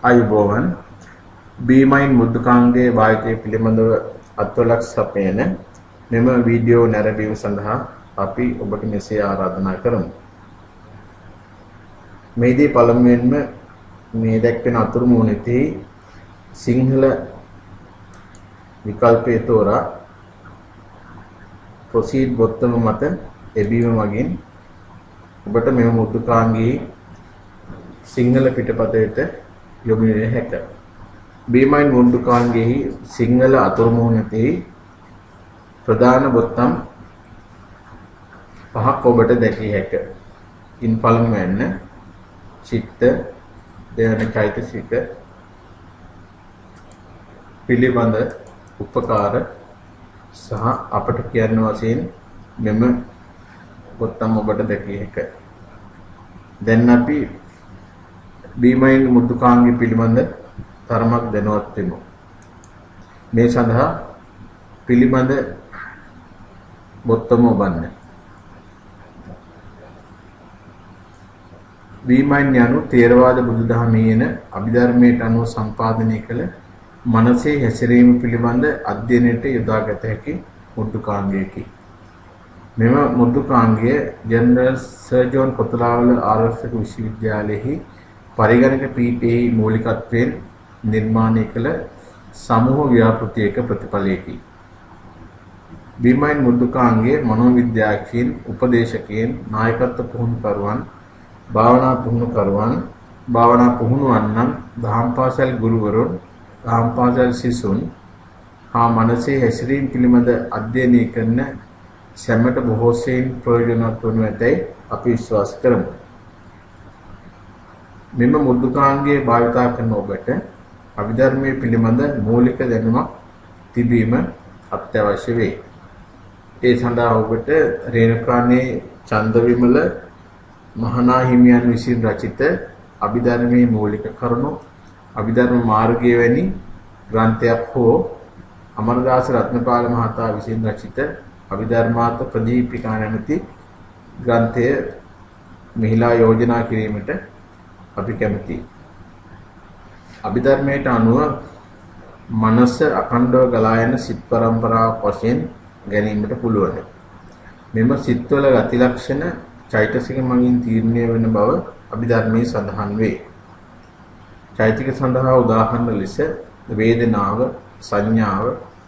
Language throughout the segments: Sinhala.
අයුබෝවන් B-Mind මුද්දුකාංගයේ භාවිතය පිළිබඳව අත්වලක් සපයන මෙම වීඩියෝ නැරඹීම සඳහා අපි ඔබට මෙසේ ආරාධනා කරමු. මේදී පළමුවෙන්ම මේ දැක්වෙන අතුරු මුහුණෙහි සිංහල විකල්පය තෝරා proceed බොත්තම මත එබීම මගින් ඔබට මෙම මුද්දුකාංගයේ සිංහල පිටපතයට යොමු විය හැකිය. B-Mind මුද්දුකාංගයේ සිංහල අතුරු මුහුණෙහි ප්‍රධාන බොත්තම් පහක් ඔබට දැකිය හැකිය. ඉන් පළමුවෙන් චිත්ත, දෙවන චෛතසික පිළිබඳ උපකාර සහ අපට කියන්න වශයෙන් මෙම බොත්තම් ඔබට දැකිය හැකිය. දැන් අපි B-Mind මුද්දුකාංගය පිළිබඳ තරමක් දැනුවත් වෙමු. මේ සඳහා පිළිබඳ බොත්තම ඔබන්න. B-Mind යනු තේරවාද බුදුදහමේ එන අභිධර්මයට අනුව සම්පාදනය කළ මනසේ හැසිරීම පිළිබඳ අධ්‍යයනයට යොදාගත හැකි මුද්දුකාංගයකි. මෙම මුද්දුකාංගය ජනරල් සර් ජෝන් කොතලාවල ආරක්ෂක විශ්වවිද්‍යාලයෙහි පරිගණක පීඨයේ මූලිකත්වයෙන් නිර්මාණය කළ සමූහ ව්‍යාපෘතියක ප්‍රතිඵලයකි. B-Mind මුද්දුකාංගයේ මනෝවිද්‍යාඥයින්, උපදේශකයන්, නායකත්ව පුහුණුකරුවන්, භාවනා පුහුණුකරුවන්, භාවනා පුහුණුවන්නන්, දහම් පාසල් ගුරුවරුන්, දහම් පාසල් සිසුන් හා මනසේ හැසිරීම පිළිබඳ අධ්‍යයනය කරන සැමට බොහෝ සෙයින් ප්‍රයෝජනවත් වනු ඇතැයි අපි විශ්වාස කරමු. මෙම මුද්දුකාංගයේ භාවිතා කරන ඔබට අභිධර්මයේ පිළිබඳ මූලික දැනුමක් තිබීම අත්‍යවශ්‍ය වේ. ඒ සඳහා ඔබට රේණුකානේ චන්දවිමල මහනා හිමියන් විසින් රචිත අභිධර්මයේ මූලික කරුණු, අභිධර්ම මාර්ගය වැනි ග්‍රන්ථයක් හෝ අමරදාස රත්නපාල මහතා විසින් රචිත අභිධර්මාර්ථ ප්‍රදීපිකා නැමැති ග්‍රන්ථය මෙහිලා යෝජනා කිරීමට අපි කැමැතියි. අභිධර්මයට අනුව මනස අඛණ්ඩව ගලා යන සිත් පරම්පරාවක් වශයෙන් ගැනීමට පුළුවන්. මෙම සිත්වල ගති ලක්ෂණ චෛතසික මගින් තීරණය වන බව අභිධර්මයේ සඳහන් වේ. චෛතසික සඳහා උදාහරණ ලෙස වේදනාව, සංඥාව,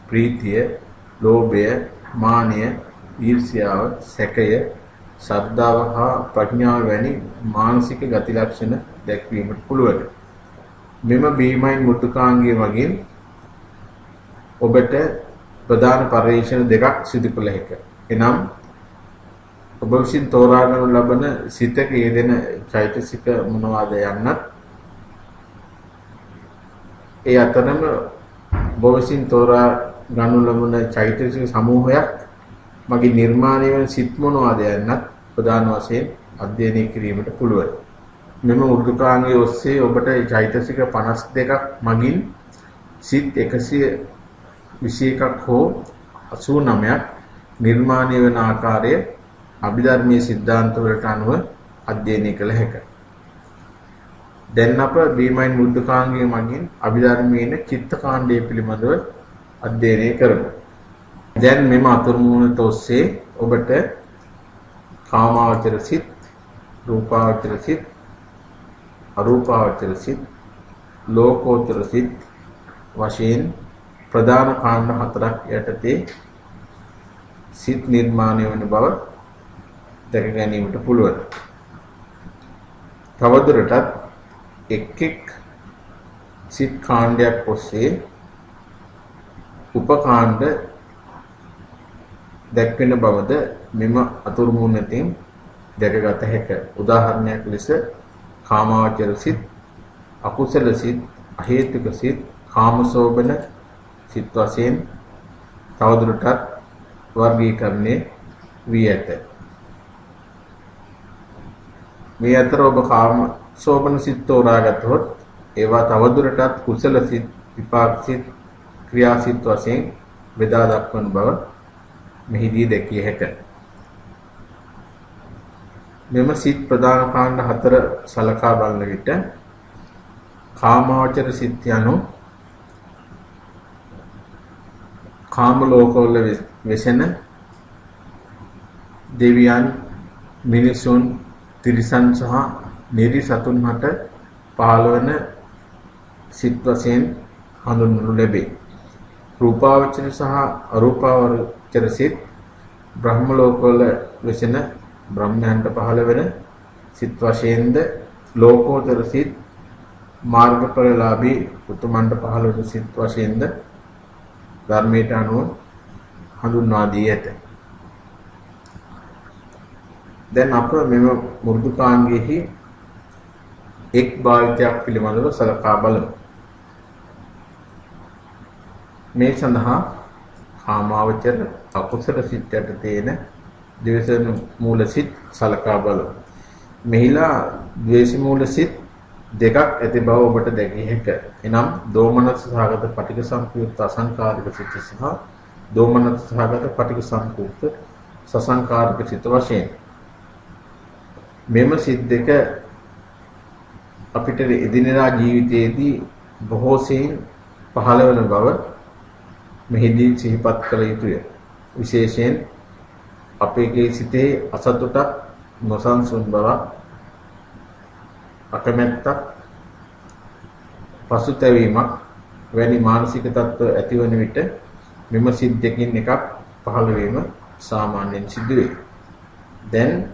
ප්‍රීතිය, ලෝභය, මානය, ඊර්ෂ්‍යාව, සැකය, ශ්‍රද්ධාව හා ප්‍රඥාව වැනි මානසික ගති ලක්ෂණ දැක්වීමට පුළුවන්. මෙම B-Mind මුද්දුකාංගය මගින් ඔබට ප්‍රධාන පරිශ්‍රණ දෙකක් සිදු කළ හැකිය. එනම් ඔබ විසින් තෝරා ගනු ලබන සිතක යෙදෙන චෛතසික මොනවාද යන්නත්, ඒ අතරම ඔබ විසින් තෝරා ගනු ලබන චෛතසික සමූහයක් මගින් නිර්මාණය වන සිත් මොනවාද යන්නත් ප්‍රධාන වශයෙන් අධ්‍යයනය කිරීමට පුළුවන්. මෙම මුද්දුකාංගයේ ඔස්සේ ඔබට චෛතසික 52ක් මගින් සිත් 121ක් හෝ 89ක් නිර්මාණය වන ආකාරය අභිධර්මයේ සිද්ධාන්ත වලට අනුව අධ්‍යයනය කළ හැකිය. දැන් අප B-Mind මුද්දුකාංගයේ මගින් අභිධර්මයේ චිත්ත කාණ්ඩය පිළිබඳව අධ්‍යයනය කරමු. දැන් මෙම අතුරු මුහුණට ඔස්සේ ඔබට කාමාවචර සිත්, රූපාවචර සිත්, අරූපාවචර සිත්, ලෝකෝත්තර සිත් වශයෙන් ප්‍රධාන කාණ්ඩ හතරක් යටතේ සිත් නිර්මාණය වන බව දැක ගැනීමට පුළුවන්. තවදුරටත් එක් සිත් කාණ්ඩයක් ඔස්සේ උපකාණ්ඩ දැක්වෙන බවද මෙම අතුරු මුහුණෙන් දැකගත හැකිය. උදාහරණයක් ලෙස කාමාවචර සිත්, අකුසල සිත්, අහේතුක සිත්, කාමසෝබන සිත් වශයෙන් තවදුරටත් වර්ගීකරණය වී ඇත. මේ අතර ඔබ කාමසෝබන සිත් තෝරාගත්තොත් ඒවා තවදුරටත් කුසල සිත්, විපාක සිත්, ක්‍රියා සිත් වශයෙන් බෙදා දක්වන බව මෙහිදී දැකිය හැකිය. මෙම සිත් ප්‍රධාන කාණ්ඩ හතර සලකා බලන විට කාමාවචර සිත් යනු කාම ලෝකවල වෙසෙන දෙවියන්, මිනිසුන්, තිරිසන් සහ නිරිසතුන් හට පහළ වන සිත් වශයෙන් හඳුන්වනු ලැබේ. රූපාවචර සහ අරූපාවචර සිත් බ්‍රහ්ම ලෝකවල වෙසෙන බ්‍රහ්මයන්ට පහළ වෙන සිත් වශයෙන්ද, ලෝකෝත්තර සිත් මාර්ගඵලලාභී උතුමන්ට පහළ වන සිත් වශයෙන්ද ධර්මයට අනුව හඳුන්වා දී ඇත. දැන් අප මෙම මෘදුකාංගෙහි එක් භාවිතයක් පිළිබඳව සලකා බලමු. මේ සඳහා කාමාවචර අකුසල සිත් යටතේ එන ද්වේෂ මූල සිත් සලකා බලමු. මෙහිලා ද්වේෂ මූල සිත් දෙකක් ඇති බව ඔබට දැකිය හැකිය. එනම් දෝමනස් සහගත පටිඝ සම්පයුක්ත අසංකාරික සිත සහ දෝමනස් සහගත පටිඝ සම්පයුක්ත සසංකාරික සිත වශයෙන්. මෙම සිත් දෙක අපිට එදිනෙදා ජීවිතයේදී බොහෝ සෙයින් පහළ වන බව මෙහිදී සිහිපත් කළ යුතුය. විශේෂයෙන් අපේ සිතේ අසතුටක්, නොසන්සුන් බවක්, අකමැත්තක්, පසුතැවීමක් වැනි මානසික තත්ත්ව ඇතිවන විට මෙම සිත් දෙකින් එකක් පහළ වීම සාමාන්‍යයෙන් සිදුවේ. දැන්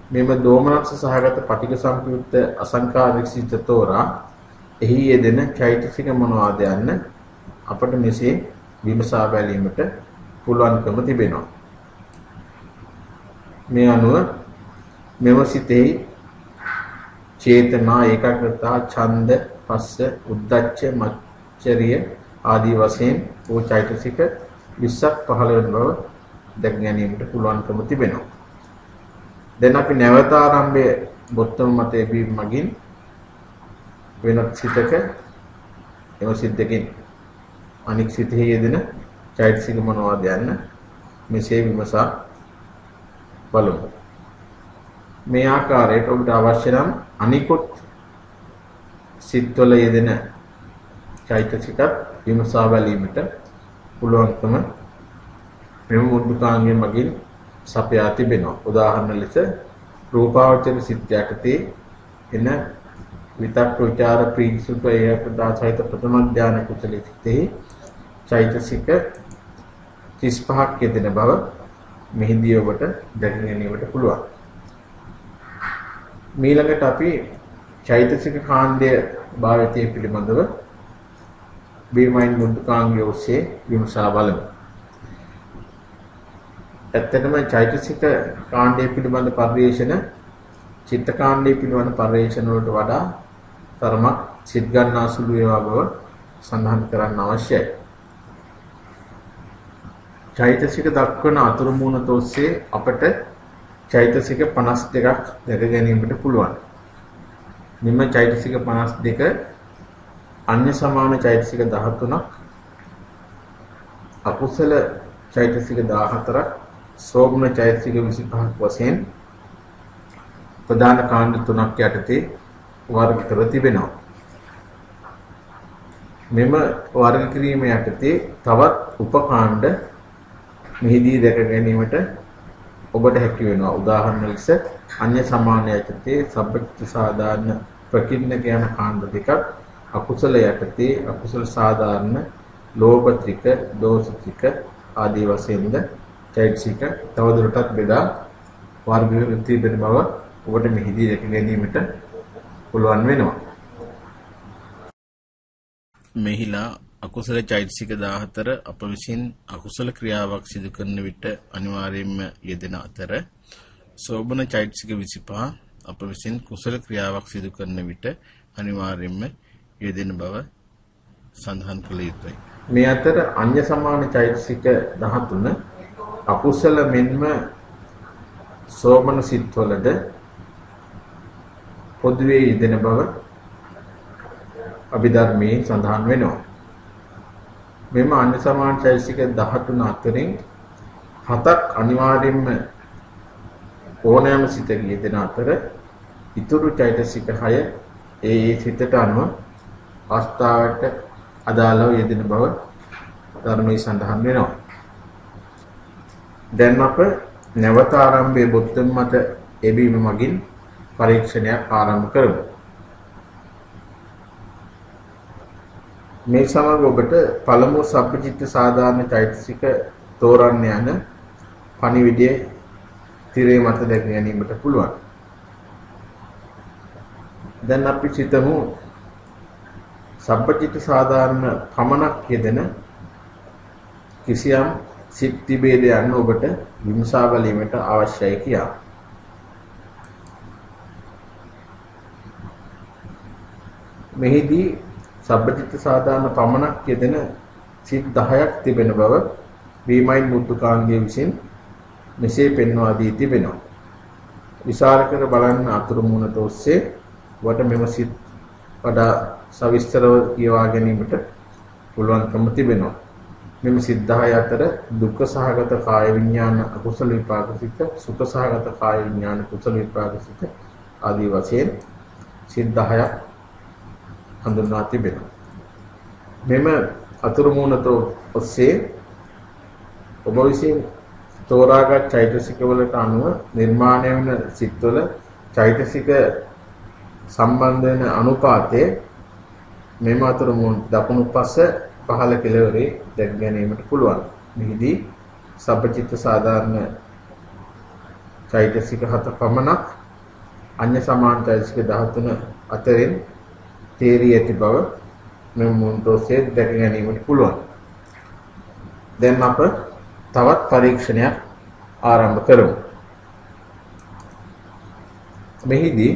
මෙම දෝමනස්ස සහගත පටිඝ සම්පයුක්ත අසංකාරික සිත තෝරා එහි යෙදෙන චෛතසික මොනවාද යන්න අපට මෙසේ විමසා බැලීමට පුළුවන්කම තිබෙනවා. මේ අනුව මෙම සිතෙහි චේතනා, ඒකාග්‍රතා, ඡන්ද, පස්ස, උද්ධච්ච, මච්චරිය ආදී වශයෙන් වූ චෛතසික 20ක් පහළ වෙන බව දැක ගැනීමට පුළුවන්කම තිබෙනවා. දැන් අපි නැවත ආරම්භයේ බොත්තම මතයේ බීම මගින් වෙනත් සිතක එම සිත් දෙකෙන් අනික් සිතෙහි යෙදෙන චෛතසික මොනවාද යන්න මෙසේ විමසා බලමු. මේ ආකාරයට ඔබට අවශ්‍ය නම් අනිකුත් සිත්වල යෙදෙන චෛතසිකත් විමසා බැලීමට පුළුවන්කම මෙම මුද්දුකාංගය මගින් සපයා තිබෙනවා. උදාහරණ ලෙස රූපාවචර සිත් යටතේ එන විතක්ක විචාර ප්‍රීති සුඛ ඒකදා සහිත ප්‍රථම ඥාන කුසල සිතෙහි චෛතසික 35ක් යෙදෙන බව මෙහිදී ඔබට දැක ගැනීමට පුළුවන්. ඊළඟට අපි චෛතසික කාණ්ඩය භාවිතය පිළිබඳව බීමයින් මුද්දුකාංගය ඔස්සේ විමසා බලමු. ඇත්තටම චෛතසික කාණ්ඩය පිළිබඳ පරිශ්‍රණ චිත්ත කාණ්ඩය පිළිබඳ පරිශ්‍රණ වලට වඩා තරමක් සිත් ගන්නා සුළු ඒවා බව සඳහන් කරන්න අවශ්‍යයි. චෛතසික දක්වන අතුරු මුහුණත ඔස්සේ අපට චෛතසික 52ක් දැක ගැනීමට පුළුවන්. මෙම චෛතසික 52 අන්‍ය සමාන චෛතසික 13ක්, අකුසල චෛතසික 14ක්, සෝමන චෛතසික 25ක් වශයෙන් ප්‍රධාන කාණ්ඩ 3ක් යටතේ වර්ග කර තිබෙනවා. මෙම වර්ග කිරීම යටතේ තවත් උපකාණ්ඩ මෙහිදී දැක ගැනීමට ඔබට හැකි වෙනවා. උදාහරණ ලෙස අන්‍ය සමාන යටතේ සබ්බචිත්ත සාධාරණ ප්‍රකින්නක යන කාණ්ඩ දෙකක්, අකුසල යටතේ අකුසල සාධාරණ ලෝභ ත්‍රික, දෝෂ ත්‍රික ආදී වශයෙන්ද චෛතසික තවදුරටත් බෙදා වර්ග කර තිබෙන බව ඔබට මෙහිදී දැක ගැනීමට පුළුවන් වෙනවා. මෙහිලා අකුසල චෛතසික 14 අප විසින් අකුසල ක්‍රියාවක් සිදු කරන විට අනිවාර්යයෙන්ම යෙදෙන අතර සෝබන චෛතසික 25 අප විසින් කුසල ක්‍රියාවක් සිදු කරන විට අනිවාර්යයෙන්ම යෙදෙන බව සඳහන් කළ යුතුයි. මේ අතර අන්‍ය සමාන චෛතසික 13 අකුසල මෙන්ම සෝබන සිත්වලද පොදුවේ යෙදෙන බව අභිධර්මයේ සඳහන් වෙනවා. මෙම අන්‍ය සමාන චෛතසික 13 අතරින් 7ක් අනිවාර්යයෙන්ම ඕනෑම සිතක යෙදෙන අතර ඉතුරු චෛතසික 6 ඒ සිතට අනුව අවස්ථාවට අදාළව යෙදෙන බව ධර්මයේ සඳහන් වෙනවා. දැන් අප නැවත ආරම්භයේ බොත්තම් මත එබීම මගින් පරීක්ෂණයක් ආරම්භ කරමු. මේ සමග ඔබට පළමු සබ්බචිත්ත සාධාරණ චෛතසික තෝරන්න යන පණිවිඩයේ තිරේ මත දැක ගැනීමට පුළුවන්. දැන් අපි සිතමු සබ්බචිත්ත සාධාරණ පමණක් යෙදෙන කිසියම් සිත් තිබේද යන්න ඔබට විමසා බැලීමට අවශ්‍යයි කියා. මෙහිදී සබ්බචිත්ත සාධාරණ පමණක් යෙදෙන සිත් 10ක් තිබෙන බව වීමයින් මුද්දුකාංගයේ විසින් මෙසේ පෙන්වා දී තිබෙනවා. විචාර කර බලන්න අතුරු මුහුණට ඔස්සේ වට මෙම සිත් වඩා සවිස්තරව කියවා ගැනීමට පුළුවන්කම තිබෙනවා. මෙම සිත් 10 අතර දුක්ඛ සහගත කාය විඥාන අකුසල විපාක සිත, සුඛ සහගත කාය විඥාන කුසල විපාක සිත ආදී වශයෙන් සිත් 10ක් හඳුන්වා තිබෙනවා. මෙම අතුරු මුහුණට ඔස්සේ ඔබ විසින් තෝරාගත් චෛතසික වලට අනුව නිර්මාණය වන සිත්වල චෛතසික සම්බන්ධ වෙන අනුපාතය මෙම අතුරු මුහුණ දකුණු පස පහළ කෙළවරේ දැක ගැනීමට පුළුවන්. මෙහිදී සබ්බචිත්ත සාධාරණ චෛතසික 7 පමණක් අන්‍ය සමාන චෛතසික 13 අතරින් තේරී ඇති බව මෙම මුහුණට ඔස්සේ දැක ගැනීමට පුළුවන්. දැන් අප තවත් පරීක්ෂණයක් ආරම්භ කරමු. මෙහිදී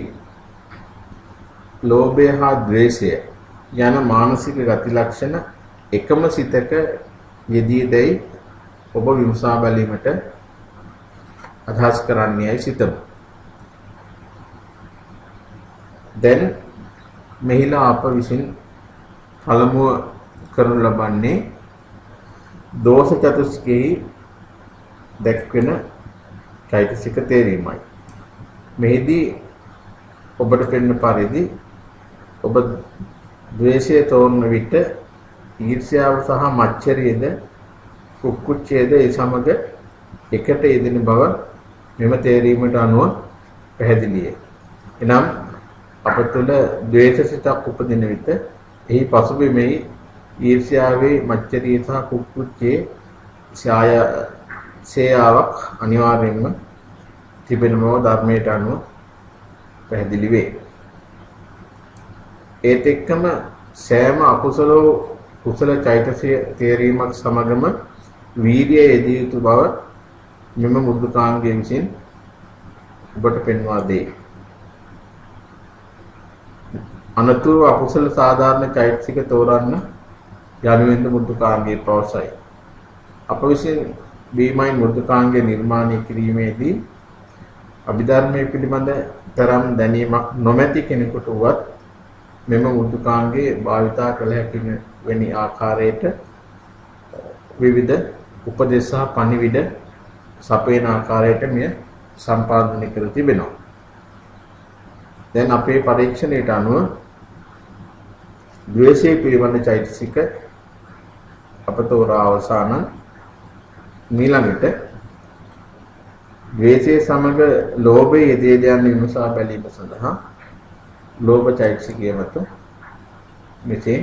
ලෝභය හා ද්වේෂය යන මානසික ගති ලක්ෂණ එකම සිතක යෙදීදැයි ඔබ විමසා බැලීමට අදහස් කරන්නේයි සිතමු. දැන් මෙහිලා අප විසින් පළමුව කරනු ලබන්නේ දෝෂ චතුස්කෙහි දැක්වෙන චෛතසික තේරීමයි. මෙහිදී ඔබට පෙනෙන පරිදි ඔබ ද්වේෂය තෝරන විට ඊර්ෂ්‍යාව සහ මච්චරියද කුක්කුච්චයද ඒ සමග එකට යෙදෙන බව මෙම තේරීමට අනුව පැහැදිලිය. එනම් අප තුළ ද්වේෂ සිතක් උපදින විට එහි පසුබිමෙහි ඊර්ෂ්‍යාවේ මච්චරිය සහ කුක්කුච්චයේ ඡායාවක් අනිවාර්යයෙන්ම තිබෙන බව ධර්මයට අනුව පැහැදිලි වේ. ඒත් එක්කම සෑම අකුසල කුසල චෛතසික තේරීමක් සමගම වීර්යය යෙදිය යුතු බව මෙම මුද්දුකාංගයෙන් විසින් ඔබට පෙන්වා දෙයි. අනතුරු අකුසල සාධාරණ චෛතසික තෝරන්න යනුවෙන්ද මුද්දුකාංගයේ පවසයි. අප විසින් බීමයින් මුද්දුකාංගය නිර්මාණය කිරීමේදී අභිධර්මයේ පිළිබඳ තරම් දැනීමක් නොමැති කෙනෙකුට වුවත් මෙම මුද්දුකාංගයේ භාවිතා කළ හැකි වෙනි ආකාරයට විවිධ උපදේශ සහ පණිවිඩ සපයන ආකාරයට මෙය සම්පාදනය කර තිබෙනවා. දැන් අපේ පරීක්ෂණයට අනුව ද්වේෂයේ පිළිබඳ චෛතසික අප තෝරා අවසාන ඊළඟට ද්වේෂයේ සමග ලෝභයේ යෙදෙද යන විමසා බැලීම සඳහා ලෝභ චෛතසිකය මත මෙසේ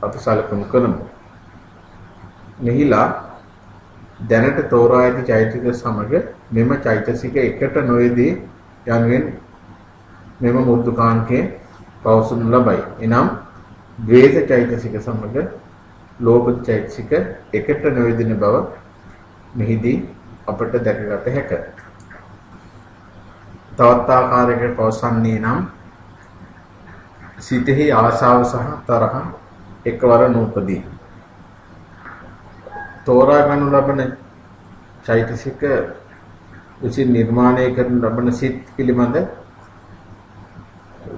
අපි සැලකුම් කරමු. මෙහිලා දැනට තෝරා ඇති චෛතසික සමග මෙම චෛතසික එකට නොයේදී යනුවෙන් මෙම මුද්දුකාංකයේ පවසනු ලබයි. එනම් ද්වේෂ චෛතසික සමග ලෝභ චෛතසික එකට නොයෙදෙන බව මෙහිදී අපට දැකගත හැකිය. තවත් ආකාරයකට පවසන්නේ නම් සිතෙහි ආශාව සහ තරහ එකවර නූපදී. තෝරා ගනු ලබන චෛතසික විසින් නිර්මාණය කරන ලබන සිත් පිළිබඳ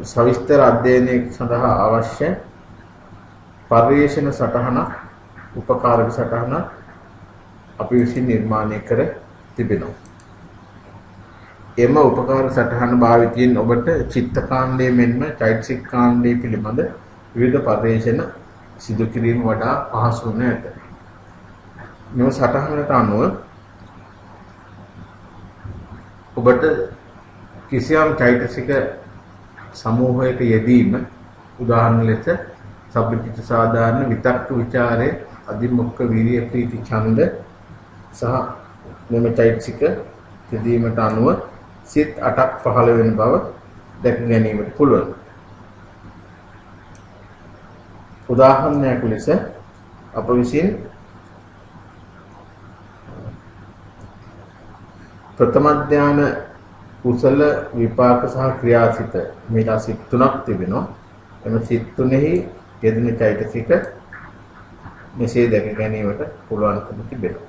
සවිස්තර අධ්‍යයනය සඳහා අවශ්‍ය පරිවේෂණ සටහනක් උපකාරක සටහනක් අපි විසින් නිර්මාණය කර තිබෙනවා. එම උපකාර සටහන භාවිතයෙන් ඔබට චිත්තකාණ්ඩයේ මෙන්ම චෛතසික කාණ්ඩයේ පිළිබඳ විවිධ පරිශන සිදු කිරීම වඩා පහසු වනු ඇත. මෙම සටහනට අනුව ඔබට කිසියම් චෛතසික සමූහයක යෙදීම උදාහරණ ලෙස සබ්බචිත්ත සාධාරණ විතක්ක ਵਿਚාරයේ අදිමොක්ඛ විරිය ප්‍රීති ඡන්ද සහ මෙම චෛතසික යෙදීමට අනුව සිත් 8ක් පහළ වෙන බව දැක ගැනීමට පුළුවන්. උදාහරණයක් ලෙස අප විසින් ප්‍රථම ධානය කුසල විපාක සහ ක්‍රියාසිත මේලා සිත් තුනක් තිබෙනවා. එම සිත් තුනෙහි යෙදෙන චෛතසික මෙසේ දැක ගැනීමට පුළුවන්කම තිබෙනවා.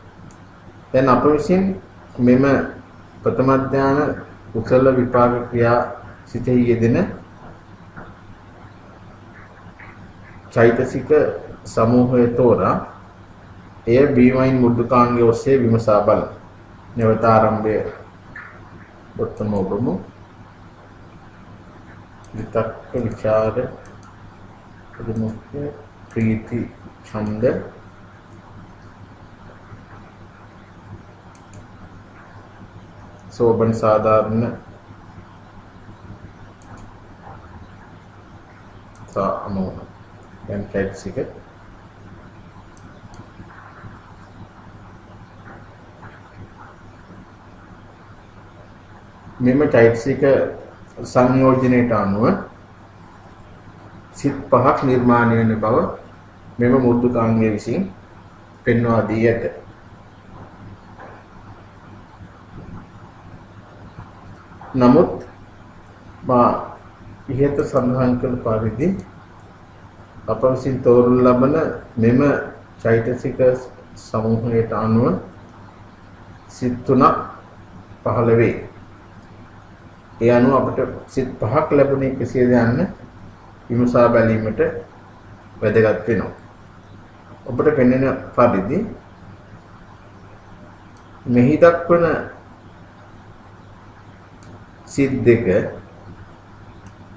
දැන් අප විසින් මෙම ප්‍රථම ධානය කුසල විපාක ක්‍රියා සිතෙහි යෙදෙන චෛතසික සමූහය තෝරා එය බීමයින් මුද්දුකාංගය ඔස්සේ විමසා බලමු. නැවත ආරම්භය උත්තම ඔබමු විතක්ක විචාර ප්‍රමුඛ ප්‍රීති ඡන්ද සෝබන සාධාරණ සාමෝහ යම් චෛතසික මෙම චෛතසික සංයෝජනයට අනුව සිත් පහක් නිර්මාණය වන බව මෙම මුද්දුකාංගය විසින් පෙන්වා දී ඇත. නමුත් මා ඉහත සඳහන් කළ පරිදි අප විසින් තෝරනු ලබන මෙම චෛතසික සමූහයට අනුව සිත් තුනක් පහළ වේ. ඒ අනුව අපට සිත් පහක් ලැබුණේ කෙසේද යන්න විමසා බැලීමට වැදගත් වෙනවා. ඔබට පෙනෙන පරිදි මෙහි දක්වන සිත් දෙක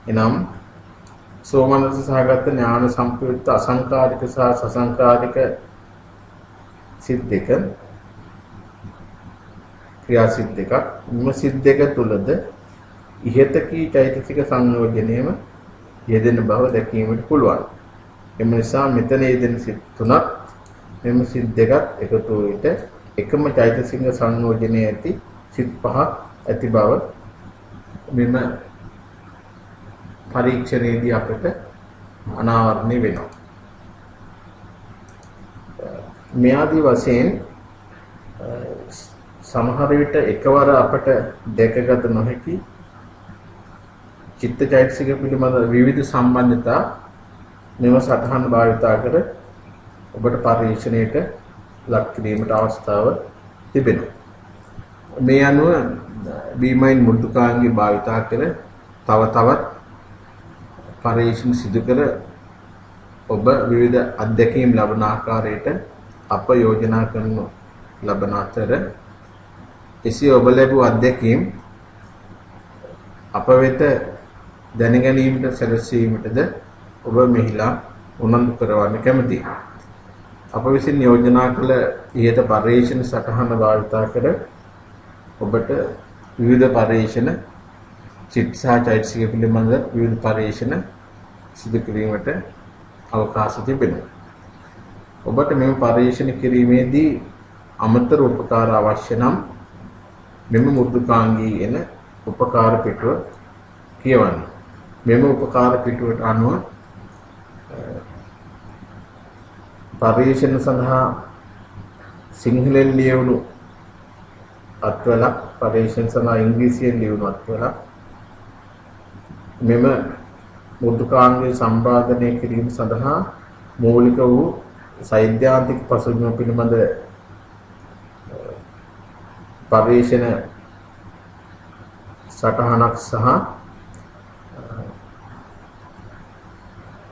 එනම් සෝමනස සහගත ඥාන සම්ප්‍රයුක්ත අසංකාරික සහ සසංකාරික සිත් දෙක ක්‍රියා සිත් දෙකක්. මෙම සිත් දෙක තුලද ඉහත කී චෛතසික සංයෝජනයේම යෙදෙන බව දැකීමට පුළුවන්. එම නිසා මෙතන යෙදෙන සිත් තුනක් මෙම සිත් දෙකත් එකතු විට එකම චෛතසික සංයෝජනයේ ඇති සිත් පහක් ඇති බව මෙම පරීක්ෂණයේදී අපට අනාවරණය වෙනවා. මේ ආදී වශයෙන් සමහර විට එකවර අපට දැකගත නොහැකි චිත්තචෛතසික පිළිබඳ විවිධ සම්බන්ධතා මෙම සටහන් භාවිතා කර ඔබට පරීක්ෂණයට ලක් කිරීමට අවස්ථාව තිබෙනවා. මේ අනුව බීමයින් මුද්දුකාංගය භාවිතා කර තව තවත් පරීක්ෂණ සිදු කර ඔබ විවිධ අත්දැකීම් ලබන ආකාරයට අප යෝජනා කරනු ලබන අතර එසේ ඔබ ලැබූ අත්දැකීම් අප වෙත දැනගැනීමට සැලසීමටද ඔබ මෙහිලා උනන්දු කරවන්න කැමැතියි. අප විසින් යෝජනා කළ ඉහත පරීක්ෂණ සටහන භාවිතා කර ඔබට විවිධ පරීක්ෂණ චිත්ත සහ චෛතසික පිළිබඳ විවිධ පරීක්ෂණ සිදු කිරීමට අවකාශ තිබෙනවා. ඔබට මේ පරීක්ෂණ කිරීමේදී අමතර උපකාර අවශ්‍ය නම් මෙම මුද්දුකාංගී එන උපකාර පිටුව කියවන්න. මෙම උපකාර පිටුවට අනුව පරීක්ෂණ සඳහා සිංහලෙන් ලියවුණු අත්වලක් පරීක්ෂණ සඳහා ඉංග්‍රීසියෙන් ලියවුණු අත්වලක් මෙම මුද්දුකාංගය සම්පාදනය කිරීම සඳහා මූලික වූ සෛද්ధాంతిක පසුබිම පිළිබඳ පරීක්ෂණ සටහනක් සහ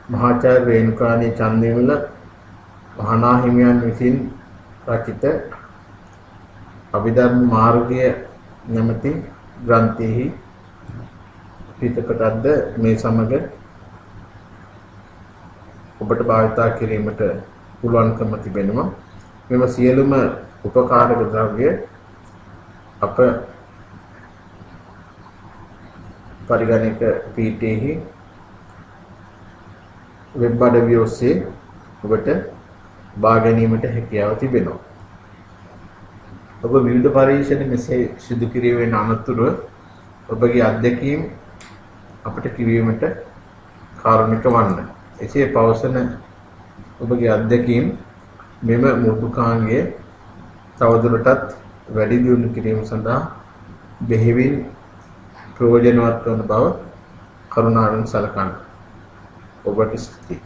මහාචාර්ය රේණුකාණී චන්දිවිමල මහානා හිමියන් විසින් රචිත අභිධර්ම මාර්ගය නැමැති ග්‍රන්ථිහි පිටකටද මේ සමග ඔබට භාවිතා කිරීමට පුළුවන්කම තිබෙනවා. මෙම සියලුම උපකාරක ද්‍රව්‍ය අප පරිගණක පීඨයෙහි වෙබ් අඩවිය ඔස්සේ ඔබට බා ගැනීමට හැකියාව තිබෙනවා. ඔබ විවිධ පරීක්ෂණ මෙසේ සිදු කිරීමෙන් අනතුරුව ඔබගේ අත්දැකීම් අපට කිරීමට කාරුණික වන්න. එසේ පවසන ඔබගේ අත්දැකීම් මෙම මෘදුකාංගය තවදුරටත් වැඩි දියුණු කිරීම සඳහා බෙහෙවින් ප්‍රයෝජනවත් වන බව කරුණාවෙන් සලකන්න. ඔබට ස්තුතියි.